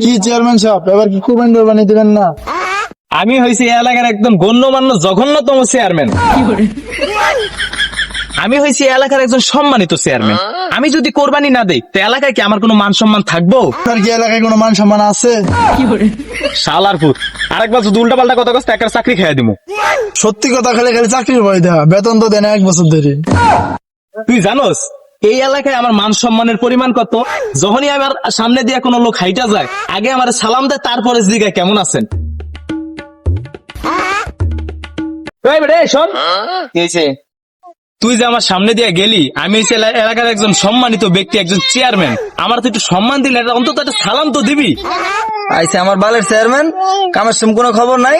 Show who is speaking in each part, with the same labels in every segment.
Speaker 1: কি চেয়ারম্যান সাহেব, এবার কি কুরবানি দিবেন না?
Speaker 2: আমি হয়েছি এই এলাকার একদম গণ্যমান্য জঘন্যতম চেয়ারম্যান। আমি হয়েছি এই এলাকার একজন সম্মানিত চেয়ারম্যান। আমি যদি কোরবানি না দেই তো এলাকায় কি আমার কোনো মান সম্মান থাকবো?
Speaker 1: আপনার কি এলাকায় কোনো মান সম্মান আছে?
Speaker 2: শালার পুত, আরেকবার যদি উল্টা পাল্টা কথা কস একটা চাকরি খেয়ে দিমু।
Speaker 1: সত্যি কথা খালি খালি চাকরির ভয় দেওয়া, বেতন তো দেন 1 বছর ধরে।
Speaker 2: তুই জানোস এই এলাকায় আমার মান সম্মানের পরিমাণ কত? যখনই আমার সামনে দিয়ে কোনো লোক হাইটা যায়, আগে আমার সালাম দেয়, তারপরে জিজ্ঞাসা কেমন আছেন। এই বেটা, এই শোন, কি হয়েছে? তুই যে আমার সামনে দিয়ে গেলি, আমি হচ্ছে এলাকার একজন সম্মানিত ব্যক্তি, একজন চেয়ারম্যান। আমার তো একটু সম্মান দিলে অন্তত একটা সালাম তো দিবি।
Speaker 3: আইসে আমার বালের চেয়ারম্যান, কামের সঙ্গে কোনো খবর নাই,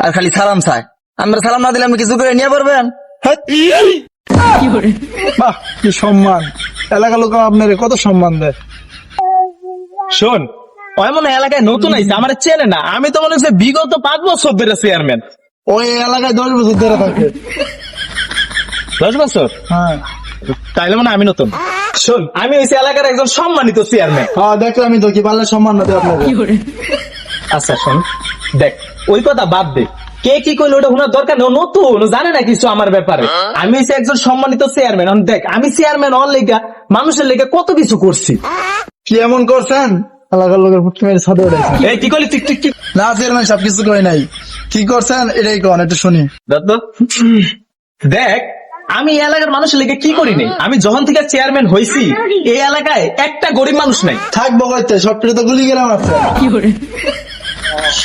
Speaker 3: আর খালি সালাম চায়। আমরা সালাম না দিলে আপনি কিছু করে নিয়ে পারবেন?
Speaker 1: বাহ, কি সম্মান! এলাকার লোক আপনার কত সম্মান দেয়।
Speaker 2: শোন, ওই মনে হয় এলাকায় নতুন আইছে, আমার চেনে না। আমি তো মনে হচ্ছে বিগত 5 বছর ধরে চেয়ারম্যান।
Speaker 1: ওই এলাকায় 10 বছর ধরে থাকে।
Speaker 2: 10 বছর?
Speaker 1: হ্যাঁ।
Speaker 2: তাইলে মানে আমি নতুন। শোন, আমি হচ্ছে এলাকার একজন সম্মানিত চেয়ারম্যান।
Speaker 1: হ্যাঁ, দেখলাম আমি তো, কি পারলে সম্মান না দেয় আপনাকে।
Speaker 2: আচ্ছা শোন, দেখ ওই কথা বাদ দে, কে কি কইলো ওটা শোনার দরকার নেই। ও নতুন, ও জানে না কিছু আমার ব্যাপারে। আমি হচ্ছে একজন সম্মানিত চেয়ারম্যান। দেখ, আমি চেয়ারম্যান হওয়ার লেগা, মানুষের লেগে কত কিছু করছি।
Speaker 1: কি এমন করছেন? এলাকার লোকের ফুটকি মেরে ছাদে উঠেছে।
Speaker 2: এই কি করলি? ঠিক ঠিক ঠিক
Speaker 1: না চেয়ারম্যান সাহেব, কিছু কই নাই। কি করছেন এটাই কোন, একটু শুনি।
Speaker 2: দেখ, আমি এই এলাকার মানুষের লেগে কি করি নাই। আমি যখন থেকে চেয়ারম্যান হয়েছি, এই এলাকায় একটা গরিব মানুষ নাই।
Speaker 1: থাকবো হইতে, সবটা তো গুলি গেলাম আছে।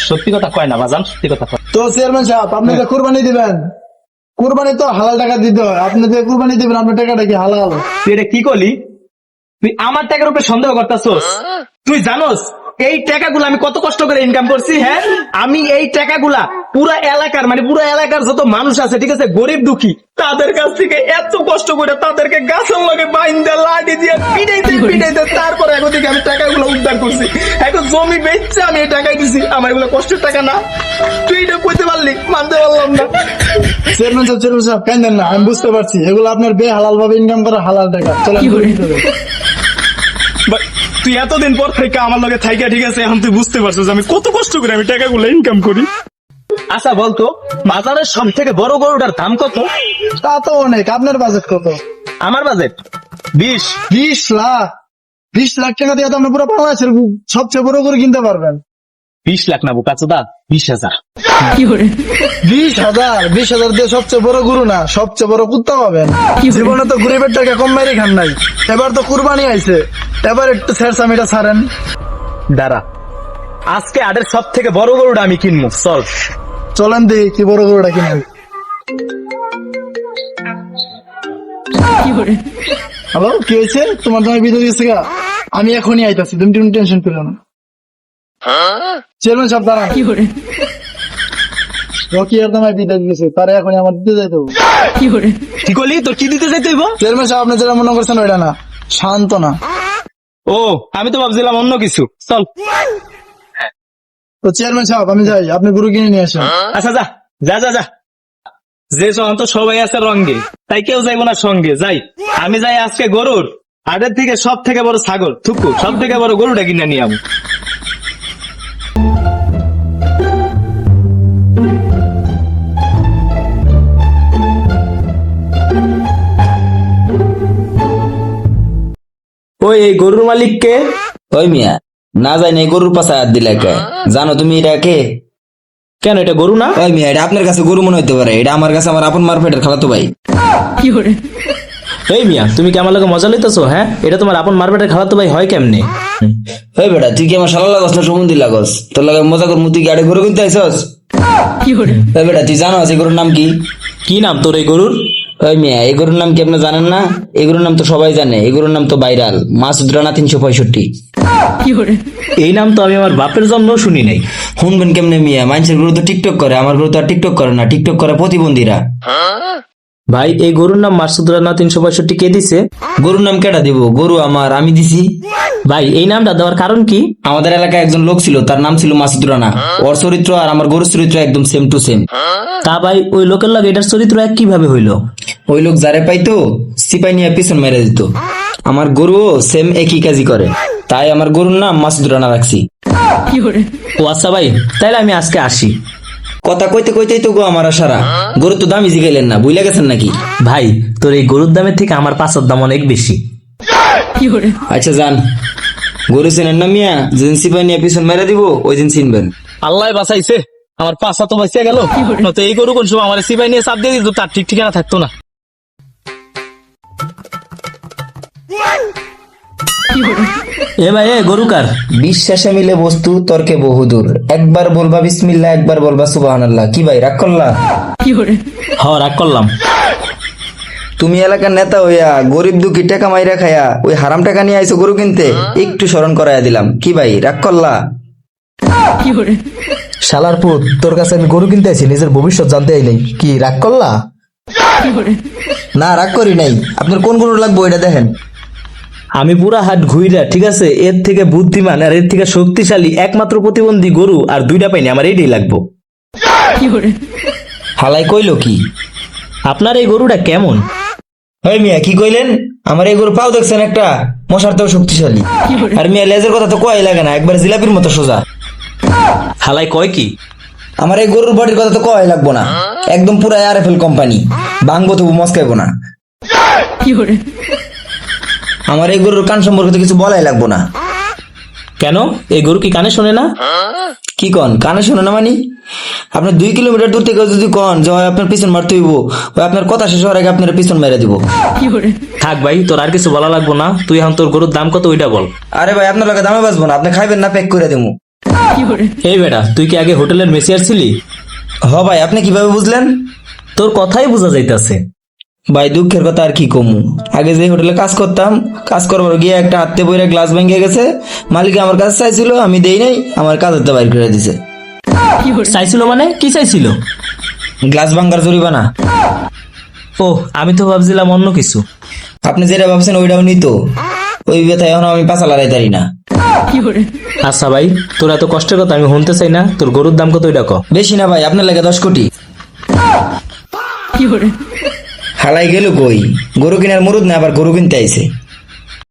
Speaker 2: সত্যি কথা কয় না বাজান, সত্যি কথা কয়।
Speaker 1: তো চেয়ারম্যান সাহেব, আপনি যে কুরবানি দিবেন, কুরবানি তো হালাল টাকা দিতে হয়। আপনি যে কুরবানি দিবেন, আপনার টাকাটা কি হালাল?
Speaker 2: তুই এটা কি করলি? তুই আমার টাকার উপরে সন্দেহ করতেছস? তুই জানোস এই টাকাগুলো আমি কত কষ্ট করে ইনকাম করছি? হ্যাঁ, আমি এই টাকাগুলা পুরা এলাকার, মানে পুরা এলাকার যত মানুষ আছে, ঠিক আছে, গরিব দুঃখী, তাদের কাছ থেকে এত কষ্ট করে তাদেরকে গাছের লগে বাইন্দা লাঠি দিয়ে পিটাইতে তারপরে এখন থেকে আমি টাকাগুলো উদ্ধার করছি। এখন জমি বেচছে আমি এই টাকাই দিছি। আমার এগুলো কষ্টের টাকা না। তুই এটা কইতে পারলি? মানতে পারলাম না।
Speaker 1: চেয়ারম্যান সাহেব কেন না, আমি বুঝতে পারছি এগুলো আপনার বেহালাল ভাবে ইনকাম করা হালাল টাকা। চলেন
Speaker 2: তুই এতদিন পর থেকে আমার লগে থাইকা, ঠিক আছে, এখন তুই বুঝতে পারছিস আমি কত কষ্ট করে আমি টাকাগুলো ইনকাম করি। আচ্ছা বলতো, বাজারের সব থেকে বড় গরুটার দাম কত?
Speaker 1: তা তো অনেক। আপনার বাজেট কত?
Speaker 2: আমার বাজেট
Speaker 1: 20 লাখ। 20 লাখ টাকা দিয়ে তো আপনি পুরো বাংলাদেশের সবচেয়ে বড় গরু কিনতে পারবেন।
Speaker 2: 20 লাখ না বোকাচোদা, 20,000।
Speaker 1: 20,000 দিয়ে সবচেয়ে বড় গরু না, সবচেয়ে বড় কুত্তা পাবেন। জীবনে তো গরিবের টাকা কম মেরে খান নাই। এবার তো কুরবানি আইছে, এবার একটু ছেড়সামিটা ছাড়েন।
Speaker 2: দাঁড়া, আজকে আডের সব থেকে বড় গরুটা আমি কিনবো। চল
Speaker 1: চলেন দিই কি বড় গরুটা কিনেন। হ্যালো, কি হয়েছে? তোমার জন্য বিদ্যুৎ গেছে গা? আমি এখনই আইতাছি, তুমি টেনশন করো না। চেয়ারম্যান সাহেব দাঁড়ান। রকি আর তোমায় বিদ্যুৎ গেছে, তারা এখনই আমার দিতে যাইতে হবে।
Speaker 2: কি করলি? তোর কি দিতে চাইতে হইব?
Speaker 1: চেয়ারম্যান সাহেব, আপনি যেটা মনে করছেন ওইটা না, শান্ত না।
Speaker 2: ও, আমি তো ভাবছিলাম অন্য কিছু। চল।
Speaker 1: তো চেয়ারম্যান সাহেব, আমি যাই, আপনি গরু কিনে নিয়ে আসেন।
Speaker 2: আচ্ছা যা যা যা যা। যে সহন তো সবাই আছে রঙ্গে, তাই কেউ যাইবো না সঙ্গে। যাই, আমি যাই আজকে গরুর আডের থেকে সব থেকে বড় ছাগল থুকু, সব থেকে বড় গরুটা কিনে নিয়ে আমি। ওই এই গরুর মালিক কে?
Speaker 3: ওই মিয়া, না যাই নাই গরুর পাশে হাত দিলে কে? জানো তুমি এটা কে?
Speaker 2: কেন, এটা গরু না?
Speaker 3: ওই মিয়া, এটা আপনার কাছে গরু মনে হইতে পারে, এটা আমার কাছে আমার আপন মারপেটের খালাতো ভাই।
Speaker 2: এই মিয়া, তুমি কি আমার লগে মজা লইতেছো? হ্যাঁ, এটা তোমার আপন মারপেটের খালাতো ভাই হয় কেমনে?
Speaker 3: ওই বেটা, তুই কি আমার শালা লাগস না সম্বন্ধী লাগস? তোর লাগে মজা কর, তুই কি আড়ে গরু কিনতে আইসস? ওই বেটা, তুই জানো এই গরুর নাম কি?
Speaker 2: কি নাম তোর এই গরুর?
Speaker 3: ওই মিয়া, এই গরুর নাম কি আপনি জানেন না? এই গরুর নাম তো সবাই জানে, এই গরুর নাম তো ভাইরাল, মাসুদ রানা 365।
Speaker 2: এই নাম তো আমি আমার বাপের জন্ম শুনি নাই।
Speaker 3: শুনবেন কেমনে মিয়া? মানুষের গরু তো টিকটক করে, আমার গরু তো আর টিকটক করে না, টিকটক করে প্রতিবন্ধীরা।
Speaker 2: ভাই, এই গরুর নাম মাসুদ রানা 365 কে দিছে?
Speaker 3: গরুর নাম কেটা দিব? গরু আমার, আমি দিছি।
Speaker 2: ভাই, এই নামটা দেওয়ার কারণ কি?
Speaker 3: আমাদের এলাকায় একজন লোক ছিল, তার নাম ছিল মাসুদ রানা। ওর চরিত্র আর আমার গরুর চরিত্র একদম সেম টু সেম।
Speaker 2: তা ভাই, ওই লোকের লাগে এটার চরিত্র এক কিভাবে হইলো?
Speaker 3: ওই লোক যারে পাইতো সিপাই নিয়ে পিছন মেরে দিত। আমার গরুও সেম একই কাজই করে। তাই আমার গরুর নাম মাসুদ রানা রাখছি।
Speaker 2: ও আচ্ছা ভাই, তাইলে আমি আজকে আসি।
Speaker 3: কথা কইতে কইতেই তো গো আমার আশারা, গরু তো দামই জিগাইলেন না, বুঝলে গেছেন নাকি?
Speaker 2: ভাই তোর এই গরুর দামের থেকে আমার পাঁচের দাম অনেক বেশি।
Speaker 3: আচ্ছা যান, গরু চেনেন না মিয়া? যেদিন সিপাই নিয়ে পিছন মেরে দিব ওই দিন চিনবেন।
Speaker 2: আল্লাহ বাঁচাইছে, আমার পাঁচা তো বাঁচিয়ে গেল। নয়তো এই গরু কোন সময় আমার সিপাই নিয়ে চাপ দিয়ে দিত, তার ঠিক ঠিকানা থাকতো না। এ ভাই, এ গরু কার?
Speaker 3: বিশ্বাসে মিলে বস্তু, তর্কে বহুদূর। একবার বলবা বিসমিল্লাহ, একবার বলবা সুবহানাল্লাহ। কি ভাই রাগ করলা?
Speaker 2: হ, রাগ করলাম।
Speaker 3: তুমি এলাকার নেতা হইয়া গরিব দুঃখী টাকা মাইরা খায়া ওই হারাম টাকা নিয়ে আইছো গরু কিনতে, একটু স্মরণ করাইয়া দিলাম। কি ভাই রাগ করলা?
Speaker 1: শালার পুত, তোর কাছে আমি গরু কিনতে আইছি, নিজের ভবিষ্যৎ জানতে আইলাই, কি রাগ করলা?
Speaker 3: না রাগ করি নাই, আপনার কোন গরু লাগবে ওইটা দেখেন।
Speaker 2: আমি পুরা হাট ঘুইরা, ঠিক আছে, এর থেকে বুদ্ধিমান আর এর থেকে শক্তিশালী একমাত্র প্রতিবন্ধী গরু আর দুইটা পাইনি, আমার এইটাই লাগবো।
Speaker 3: হালাই কইলো কি?
Speaker 2: আপনার এই গরুটা কেমন?
Speaker 3: ওই মিয়া কি কইলেন? আমার এই গরু পাও দেখছেন একটা, মশার তো শক্তিশালী। আর মিয়া লেজের কথা তো কয় লাগে না, একবার জিলাপির মতো সোজা।
Speaker 2: হালাই কয় কি?
Speaker 3: আমার এই গরুর বডির কথা তো কয় লাগবো না, একদম পুরা আরএফএল কোম্পানি, ভাঙবো তবু মস্কাইবো না। আমার এই গরুর কান সম্পর্কে তো কিছু বলাই লাগবো না।
Speaker 2: কেন, এই গরু কি কানে শোনে না?
Speaker 3: কি কন কানে শোনে না? মানি আপনি 2 কিলোমিটার দূর থেকে যদি কন যে হয় আপনার পিছন মারতে হইব, ওই আপনার কথা শেষ হওয়ার আগে আপনার পিছন মেরে দিব।
Speaker 2: থাক ভাই, তোর আর কিছু বলা লাগবো না, তুই এখন তোর গরুর দাম কত ওইটা বল।
Speaker 3: আরে ভাই আপনার লাগে দামে বাঁচবো না, আপনি খাইবেন না প্যাক করে দেবো।
Speaker 2: এই বেটা, তুই কি আগে হোটেলের মেসিয়ার ছিলি?
Speaker 3: হ ভাই, আপনি কিভাবে বুঝলেন?
Speaker 2: তোর কথাই বোঝা যাইতাছে।
Speaker 3: ভাই দুঃখের কথা আর কি কমু, আগে যে হোটেলে কাজ করতাম, কাজ করবার গিয়ে একটা হাতে বইরা গ্লাস ভেঙে গেছে, মালিক আমার কাছে চাইছিল, আমি দেই নাই, আমার কাজ হতে বাইর করে দিছে।
Speaker 2: চাইছিল মানে কি চাইছিল?
Speaker 3: গ্লাস ভাঙ্গার জরিমানা।
Speaker 2: ও, আমি তো ভাবছিলাম অন্য কিছু।
Speaker 3: আপনি যেটা ভাবছেন ওইটাও নিত, ওই ব্যথায় এখন আমি পাছা লড়াই তারি না।
Speaker 2: আচ্ছা ভাই, তোর এত কষ্টের কথা আমি শুনতে চাই না, তোর গরুর দাম কত ওইটা ক।
Speaker 3: বেশি না ভাই, আপনার লাগে 10 কোটি। হালাই গেল কই? গরু কিনার মুরুদ না আবার গরু কিনতে আইছে।